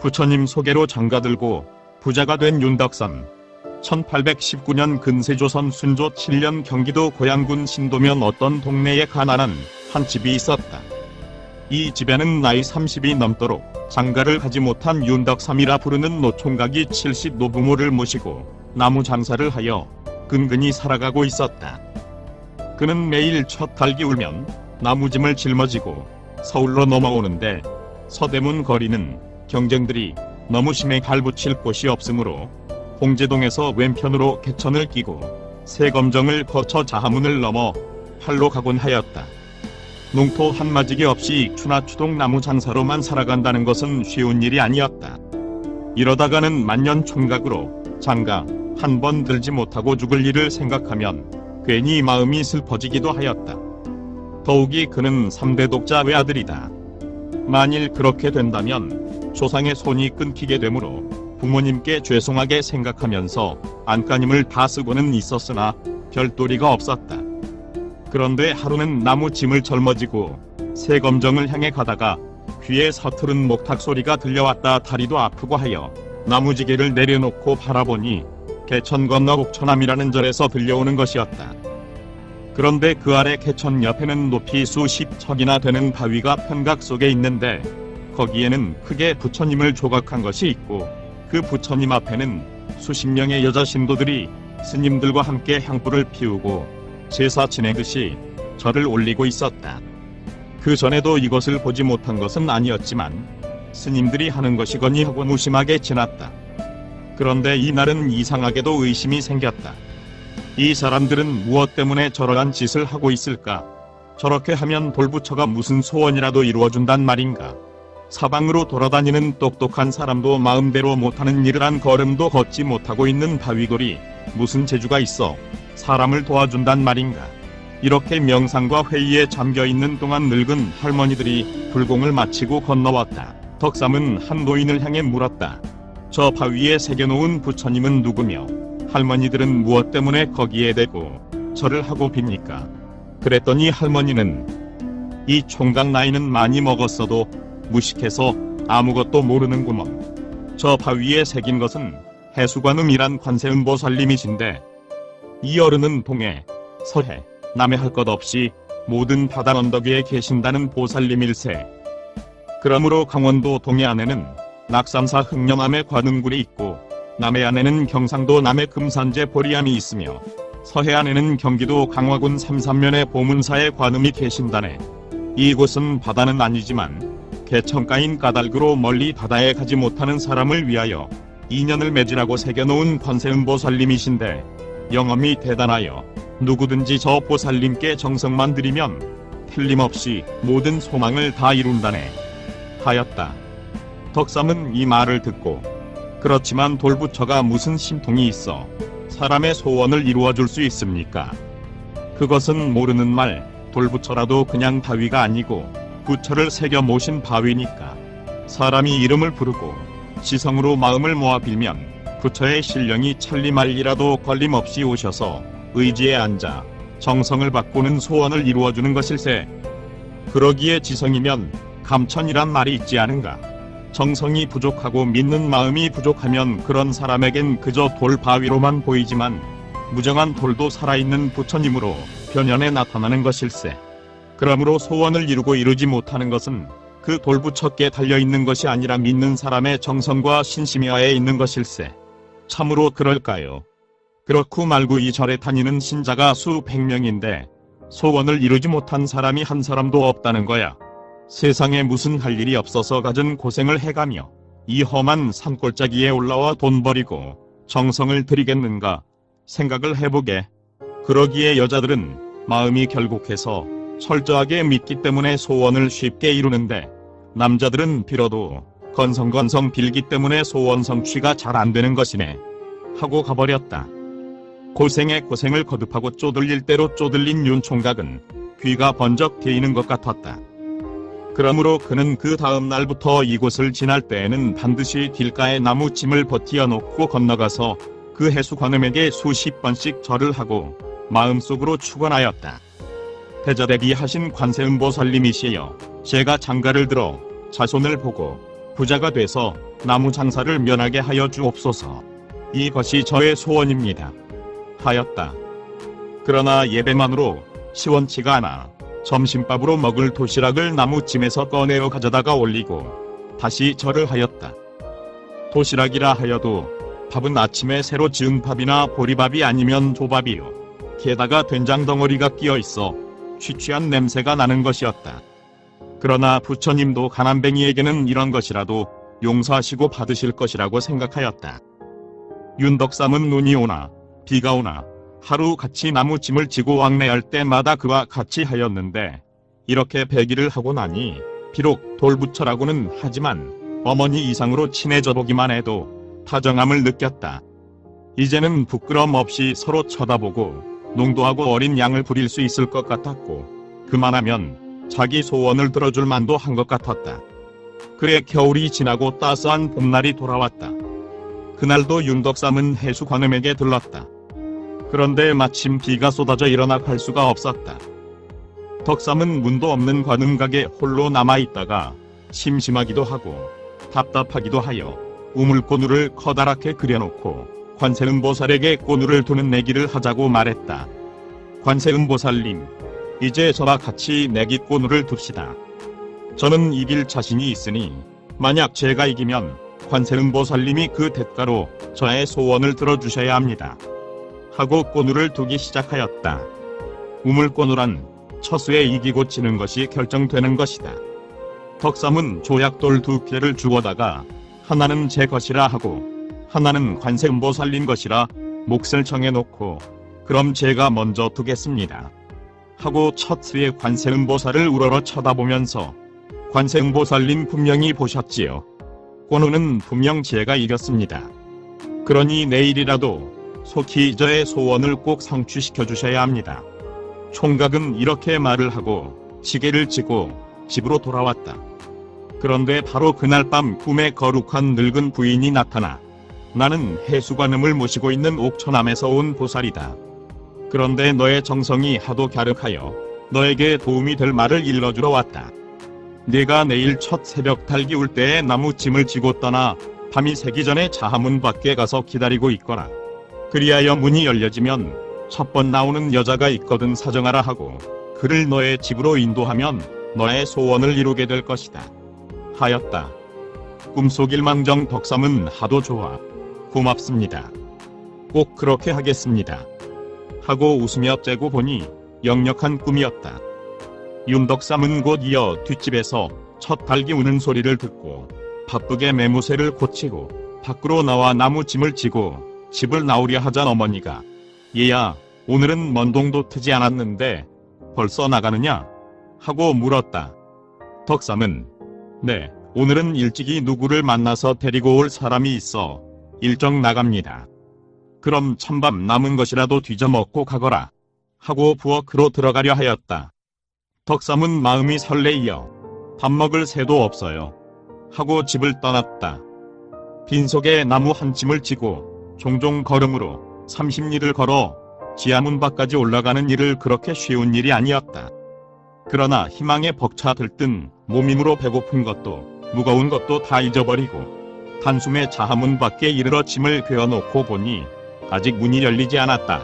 부처님 소개로 장가들고 부자가 된 윤덕선. 1819년 근세조선 순조 7년 경기도 고양군 신도면 어떤 동네에 가난한 한 집이 있었다. 이 집에는 나이 30이 넘도록 장가를 가지 못한 윤덕삼이라 부르는 노총각이 70 노부모를 모시고 나무 장사를 하여 근근히 살아가고 있었다. 그는 매일 첫 달기 울면 나무짐을 짊어지고 서울로 넘어오는데 서대문 거리는 경쟁들이 너무 심해 발붙일 곳이 없으므로 홍제동에서 왼편으로 개천을 끼고 세검정을 거쳐 자하문을 넘어 팔로 가곤 하였다. 농토 한마디기 없이 추나추동 나무 장사로만 살아간다는 것은 쉬운 일이 아니었다. 이러다가는 만년 총각으로 장가 한 번 들지 못하고 죽을 일을 생각하면 괜히 마음이 슬퍼지기도 하였다. 더욱이 그는 3대 독자 외아들이다. 만일 그렇게 된다면 조상의 손이 끊기게 되므로 부모님께 죄송하게 생각하면서 안간힘을 다 쓰고는 있었으나 별도리가 없었다. 그런데 하루는 나무 짐을 짊어지고 세검정을 향해 가다가 귀에 서투른 목탁 소리가 들려왔다. 다리도 아프고 하여 나무지게를 내려놓고 바라보니 개천 건너 옥천암이라는 절에서 들려오는 것이었다. 그런데 그 아래 개천 옆에는 높이 수십 척이나 되는 바위가 편각 속에 있는데 거기에는 크게 부처님을 조각한 것이 있고 그 부처님 앞에는 수십 명의 여자 신도들이 스님들과 함께 향불을 피우고 제사 지내듯이 절을 올리고 있었다. 그 전에도 이것을 보지 못한 것은 아니었지만 스님들이 하는 것이거니 하고 무심하게 지났다. 그런데 이날은 이상하게도 의심이 생겼다. 이 사람들은 무엇 때문에 저러한 짓을 하고 있을까? 저렇게 하면 돌부처가 무슨 소원이라도 이루어준단 말인가? 사방으로 돌아다니는 똑똑한 사람도 마음대로 못하는 일을 한 걸음도 걷지 못하고 있는 바위돌이 무슨 재주가 있어 사람을 도와준단 말인가? 이렇게 명상과 회의에 잠겨있는 동안 늙은 할머니들이 불공을 마치고 건너왔다. 덕삼은 한 노인을 향해 물었다. 저 바위에 새겨놓은 부처님은 누구며 할머니들은 무엇 때문에 거기에 대고 절을 하고 빕니까? 그랬더니 할머니는 이 총각 나이는 많이 먹었어도 무식해서 아무것도 모르는구먼. 저 바위에 새긴 것은 해수관음이란 관세음보살님이신데 이 어른은 동해, 서해, 남해 할 것 없이 모든 바다 언덕 위에 계신다는 보살님일세. 그러므로 강원도 동해 안에는 낙삼사 흑령암의 관음굴이 있고 남해 안에는 경상도 남해 금산제 보리암이 있으며 서해 안에는 경기도 강화군 삼산면의 보문사의 관음이 계신다네. 이곳은 바다는 아니지만 개천가인 까닭으로 멀리 바다에 가지 못하는 사람을 위하여 인연을 맺으라고 새겨놓은 관세음보살님이신데 영험이 대단하여 누구든지 저 보살님께 정성만 들이면 틀림없이 모든 소망을 다 이룬다네. 하였다. 덕삼은 이 말을 듣고 그렇지만 돌부처가 무슨 신통이 있어 사람의 소원을 이루어줄 수 있습니까? 그것은 모르는 말. 돌부처라도 그냥 바위가 아니고 부처를 새겨 모신 바위니까 사람이 이름을 부르고 지성으로 마음을 모아 빌면 부처의 신령이 천리말리라도 걸림없이 오셔서 의지에 앉아 정성을 바꾸는 소원을 이루어주는 것일세. 그러기에 지성이면 감천이란 말이 있지 않은가? 정성이 부족하고 믿는 마음이 부족하면 그런 사람에겐 그저 돌바위로만 보이지만 무정한 돌도 살아있는 부처님으로 변연에 나타나는 것일세. 그러므로 소원을 이루고 이루지 못하는 것은 그 돌부처께 달려있는 것이 아니라 믿는 사람의 정성과 신심이하에 있는 것일세. 참으로 그럴까요? 그렇고 말고 이 절에 다니는 신자가 수백 명인데 소원을 이루지 못한 사람이 한 사람도 없다는 거야. 세상에 무슨 할 일이 없어서 갖은 고생을 해가며 이 험한 산골짜기에 올라와 돈 버리고 정성을 들이겠는가 생각을 해보게. 그러기에 여자들은 마음이 결국해서 철저하게 믿기 때문에 소원을 쉽게 이루는데 남자들은 빌어도 건성건성 빌기 때문에 소원 성취가 잘 안되는 것이네 하고 가버렸다. 고생에 고생을 거듭하고 쪼들릴 대로 쪼들린 윤총각은 귀가 번쩍 트이는 것 같았다. 그러므로 그는 그 다음 날부터 이곳을 지날 때에는 반드시 길가에 나무짐을 버티어 놓고 건너가서 그 해수관음에게 수십 번씩 절을 하고 마음속으로 축원하였다. 대저대비하신 관세음보살님이시여, 제가 장가를 들어 자손을 보고 부자가 돼서 나무 장사를 면하게 하여 주옵소서. 이것이 저의 소원입니다. 하였다. 그러나 예배만으로 시원치가 않아 점심밥으로 먹을 도시락을 나무찜에서 꺼내어 가져다가 올리고 다시 절을 하였다. 도시락이라 하여도 밥은 아침에 새로 지은 밥이나 보리밥이 아니면 조밥이요. 게다가 된장 덩어리가 끼어 있어 취취한 냄새가 나는 것이었다. 그러나 부처님도 가난뱅이에게는 이런 것이라도 용서하시고 받으실 것이라고 생각하였다. 윤덕삼은 눈이 오나 비가 오나 하루 같이 나무짐을 지고 왕래할 때마다 그와 같이 하였는데 이렇게 100일을 하고 나니 비록 돌부처라고는 하지만 어머니 이상으로 친해져 보기만 해도 다정함을 느꼈다. 이제는 부끄럼 없이 서로 쳐다보고 농도하고 어린 양을 부릴 수 있을 것 같았고 그만하면 자기 소원을 들어줄 만도 한 것 같았다. 그래 겨울이 지나고 따스한 봄날이 돌아왔다. 그날도 윤덕삼은 해수관음에게 들렀다. 그런데 마침 비가 쏟아져 일어나 갈 수가 없었다. 덕삼은 문도 없는 관음각에 홀로 남아있다가 심심하기도 하고 답답하기도 하여 우물꼬누를 커다랗게 그려놓고 관세음보살에게 꼬누를 두는 내기를 하자고 말했다. 관세음보살님, 이제 저와 같이 내기 꼬누를 둡시다. 저는 이길 자신이 있으니 만약 제가 이기면 관세음보살님이 그 대가로 저의 소원을 들어주셔야 합니다. 하고 꼬누를 두기 시작하였다. 우물꼬누란 처수에 이기고 지는 것이 결정되는 것이다. 덕삼은 조약돌 2개를 주워다가 하나는 제 것이라 하고 하나는 관세음보살님 것이라 몫을 정해놓고 그럼 제가 먼저 두겠습니다. 하고 첫 수의 관세음보살을 우러러 쳐다보면서 관세음보살님 분명히 보셨지요. 꼬누는 분명 제가 이겼습니다. 그러니 내일이라도 속히 저의 소원을 꼭 성취시켜 주셔야 합니다. 총각은 이렇게 말을 하고 시계를 치고 집으로 돌아왔다. 그런데 바로 그날 밤 꿈에 거룩한 늙은 부인이 나타나 나는 해수관음을 모시고 있는 옥천암에서 온 보살이다. 그런데 너의 정성이 하도 갸륵하여 너에게 도움이 될 말을 일러주러 왔다. 네가 내일 첫 새벽 달기 울 때에 나무짐을 지고 떠나 밤이 새기 전에 자하문 밖에 가서 기다리고 있거라. 그리하여 문이 열려지면 첫 번 나오는 여자가 있거든 사정하라 하고 그를 너의 집으로 인도하면 너의 소원을 이루게 될 것이다. 하였다. 꿈속 일망정 덕삼은 하도 좋아. 고맙습니다. 꼭 그렇게 하겠습니다. 하고 웃으며 째고 보니 역력한 꿈이었다. 윤덕삼은 곧 이어 뒷집에서 첫 닭이 우는 소리를 듣고 바쁘게 매무새를 고치고 밖으로 나와 나무짐을 지고 집을 나오려 하자 어머니가 얘야 오늘은 먼동도 트지 않았는데 벌써 나가느냐? 하고 물었다. 덕삼은 네 오늘은 일찍이 누구를 만나서 데리고 올 사람이 있어 일정 나갑니다. 그럼 찬밥 남은 것이라도 뒤져먹고 가거라. 하고 부엌으로 들어가려 하였다. 덕삼은 마음이 설레이어 밥 먹을 새도 없어요. 하고 집을 떠났다. 빈속에 나무 한 짐을 지고 종종 걸음으로 30리를 걸어 지하문 밖까지 올라가는 일을 그렇게 쉬운 일이 아니었다. 그러나 희망에 벅차 들뜬 몸임으로 배고픈 것도 무거운 것도 다 잊어버리고 단숨에 자하문 밖에 이르러 짐을 괴어놓고 보니 아직 문이 열리지 않았다.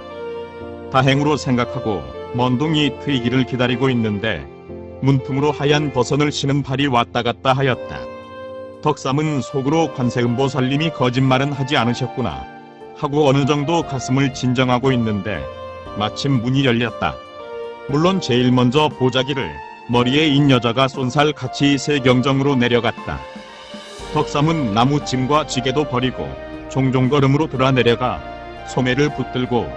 다행으로 생각하고 먼둥이 트이기를 기다리고 있는데 문틈으로 하얀 버선을 신은 발이 왔다 갔다 하였다. 덕삼은 속으로 관세음보살님이 거짓말은 하지 않으셨구나 하고 어느 정도 가슴을 진정하고 있는데 마침 문이 열렸다. 물론 제일 먼저 보자기를 머리에 인 여자가 쏜살같이 세경정으로 내려갔다. 덕삼은 나무짐과 지게도 버리고 종종 걸음으로 돌아 내려가 소매를 붙들고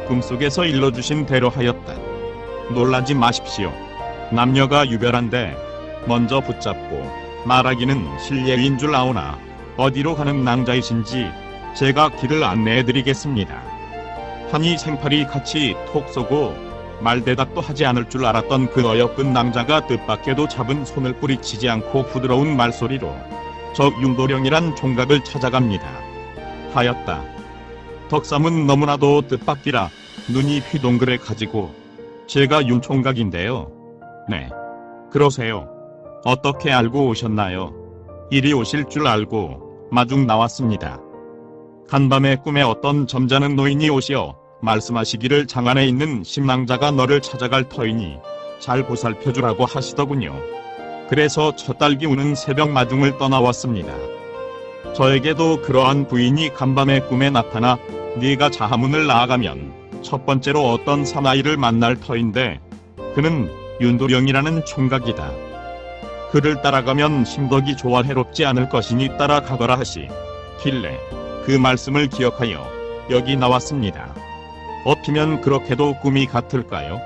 꿈속에서 일러주신 대로 하였다. 놀라지 마십시오. 남녀가 유별한데 먼저 붙잡고 말하기는 실례인 줄 아오나 어디로 가는 낭자이신지 제가 길을 안내해드리겠습니다. 하니 생팔이 같이 톡 쏘고 말대답도 하지 않을 줄 알았던 그 어여쁜 남자가 뜻밖에도 잡은 손을 뿌리치지 않고 부드러운 말소리로 저 윤도령이란 총각을 찾아갑니다. 하였다. 덕삼은 너무나도 뜻밖이라 눈이 휘동그레 가지고 제가 윤총각인데요. 네. 그러세요. 어떻게 알고 오셨나요? 이리 오실 줄 알고 마중 나왔습니다. 간밤에 꿈에 어떤 점잖은 노인이 오시어 말씀하시기를 장안에 있는 심낭자가 너를 찾아갈 터이니 잘 보살펴주라고 하시더군요. 그래서 첫달기 우는 새벽 마중을 떠나왔습니다. 저에게도 그러한 부인이 간밤에 꿈에 나타나 네가 자하문을 나아가면 첫 번째로 어떤 사나이를 만날 터인데 그는 윤도령이라는 총각이다. 그를 따라가면 심덕이 좋아 해롭지 않을 것이니 따라가거라 하시길래 그 말씀을 기억하여 여기 나왔습니다. 어쩌면 그렇게도 꿈이 같을까요?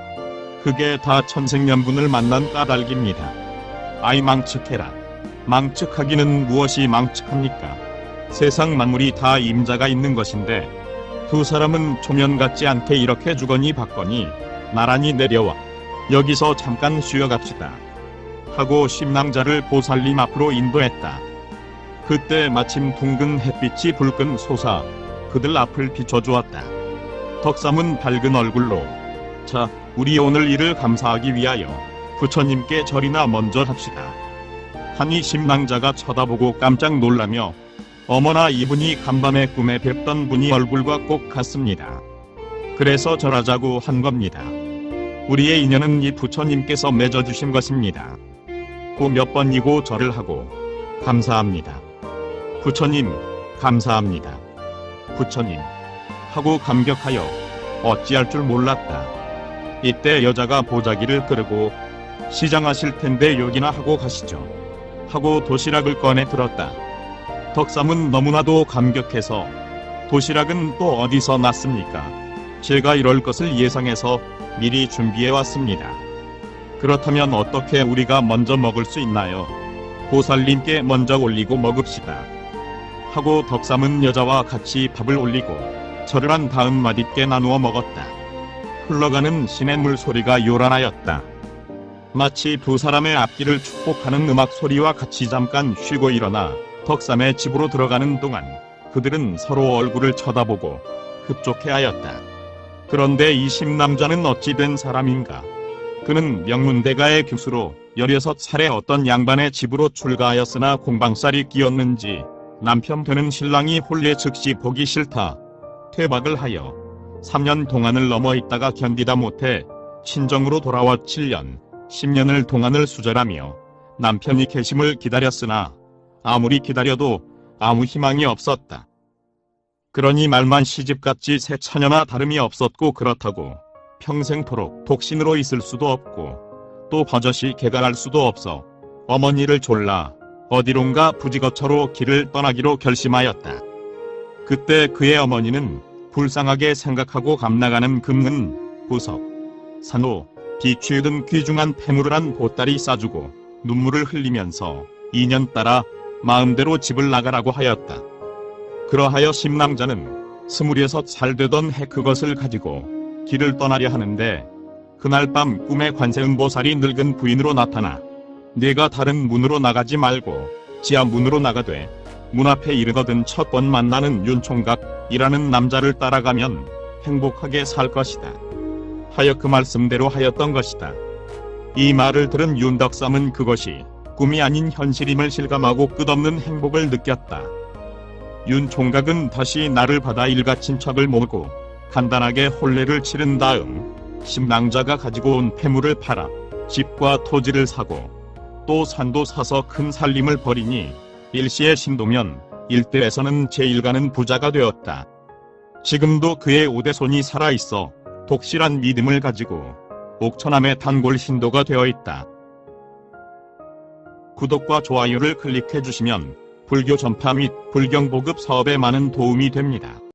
그게 다 천생연분을 만난 까닭입니다. 아이 망측해라. 망측하기는 무엇이 망측합니까? 세상 만물이 다 임자가 있는 것인데 두 사람은 초면 같지 않게 이렇게 주거니 받거니 나란히 내려와 여기서 잠깐 쉬어갑시다 하고 심낭자를 보살님 앞으로 인도했다. 그때 마침 둥근 햇빛이 불끈 솟아 그들 앞을 비춰주었다. 덕삼은 밝은 얼굴로 자, 우리 오늘 일을 감사하기 위하여 부처님께 절이나 먼저 합시다 하니 심낭자가 쳐다보고 깜짝 놀라며 어머나 이분이 간밤에 꿈에 뵙던 분이 얼굴과 꼭 같습니다. 그래서 절하자고 한 겁니다. 우리의 인연은 이 부처님께서 맺어주신 것입니다. 고 몇 번이고 절을 하고 감사합니다. 부처님, 감사합니다. 부처님 하고 감격하여 어찌할 줄 몰랐다. 이때 여자가 보자기를 끄르고 시장하실 텐데 여기나 하고 가시죠 하고 도시락을 꺼내 들었다. 덕삼은 너무나도 감격해서 도시락은 또 어디서 났습니까? 제가 이럴 것을 예상해서 미리 준비해 왔습니다. 그렇다면 어떻게 우리가 먼저 먹을 수 있나요? 보살님께 먼저 올리고 먹읍시다 하고 덕삼은 여자와 같이 밥을 올리고 절을 한 다음 맛있게 나누어 먹었다. 흘러가는 시냇물 소리가 요란하였다. 마치 두 사람의 앞길을 축복하는 음악 소리와 같이 잠깐 쉬고 일어나 덕삼의 집으로 들어가는 동안 그들은 서로 얼굴을 쳐다보고 흡족해하였다. 그런데 이 심남자는 어찌 된 사람인가? 그는 명문대가의 교수로 16살에 어떤 양반의 집으로 출가하였으나 공방살이 끼었는지 남편 되는 신랑이 혼례 즉시 보기 싫다 퇴박을 하여 3년 동안을 넘어 있다가 견디다 못해 친정으로 돌아와 7년, 10년을 동안을 수절하며 남편이 계심을 기다렸으나 아무리 기다려도 아무 희망이 없었다. 그러니 말만 시집갔지 새 처녀나 다름이 없었고 그렇다고 평생토록 독신으로 있을 수도 없고 또 버젓이 개간할 수도 없어 어머니를 졸라 어디론가 부지거처로 길을 떠나기로 결심하였다. 그때 그의 어머니는 불쌍하게 생각하고 감나가는 금은, 보석, 산호, 비취 등 귀중한 폐물을 한 보따리 싸주고 눈물을 흘리면서 2년 따라 마음대로 집을 나가라고 하였다. 그러하여 심낭자는 26살 되던 해 그것을 가지고 길을 떠나려 하는데 그날 밤 꿈에 관세음보살이 늙은 부인으로 나타나 네가 다른 문으로 나가지 말고 지하 문으로 나가되 문 앞에 이르거든 첫 번 만나는 윤총각이라는 남자를 따라가면 행복하게 살 것이다 하여 그 말씀대로 하였던 것이다. 이 말을 들은 윤덕삼은 그것이 꿈이 아닌 현실임을 실감하고 끝없는 행복을 느꼈다. 윤총각은 다시 나를 받아 일가 친척을 모으고 간단하게 혼례를 치른 다음 심낭자가 가지고 온 폐물을 팔아 집과 토지를 사고 또 산도 사서 큰 살림을 벌이니 일시의 신도면 일대에서는 제1가는 부자가 되었다. 지금도 그의 5대손이 살아있어 독실한 믿음을 가지고 옥천암의 단골 신도가 되어 있다. 구독과 좋아요를 클릭해 주시면 불교 전파 및 불경 보급 사업에 많은 도움이 됩니다.